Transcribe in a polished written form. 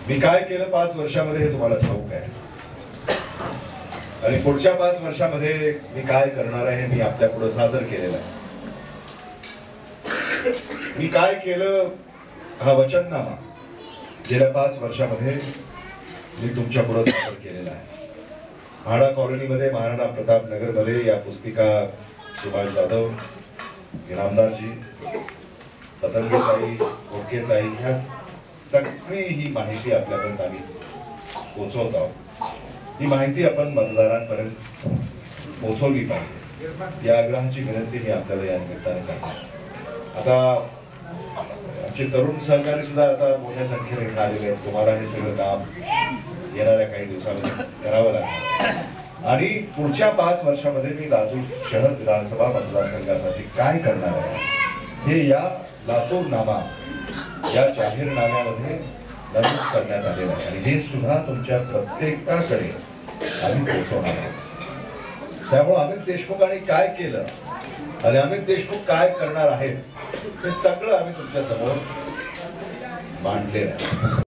मी काय केलं 5 वर्षामध्ये हे तुम्हाला ठाऊक आहे, आणि पुढच्या 5 वर्षामध्ये मी काय करणार आहे मी आपल्या पुढे सादर केलेलं आहे. मी काय केलं हा वचननामा गेल्या 5 वर्षामध्ये मी तुमच्या पुढे सादर केलेला आहे. म्हाडा कॉलनीमध्ये, महाराणा प्रताप नगरमध्ये या पुस्तिका सुभाष जाधव, इनामदारजी, पतंगेताई, ओकेताई ह्या सगळी ही माहिती आपल्यापर्यंत आम्ही पोहोचवत आहोत. ही माहिती आपण मतदारांपर्यंत पोहोचवली पाहिजे या आग्रहाची विनंती मी आपल्याला या निमित्ताने करतो. आता आमचे तरुण सहकारी सुद्धा आता मोठ्या संख्येने इथे आलेले आहेत. तुम्हाला हे सगळं काम येणाऱ्या काही दिवसामध्ये करावं लागणार आणि पुढच्या 5 वर्षामध्ये मी लातूर शहर विधानसभा मतदारसंघासाठी काय करणार आहे हे या लातूर नामा या जाहीरनाम्यामध्ये नमूद करण्यात आलेलं आहे आणि हे सुद्धा तुमच्या प्रत्येकाकडे आम्ही पोहोचवणार आहोत. त्यामुळे अमित देशमुखांनी काय केलं आणि अमित देशमुख काय करणार आहेत हे सगळं आम्ही तुमच्या समोर मांडलेलं आहे.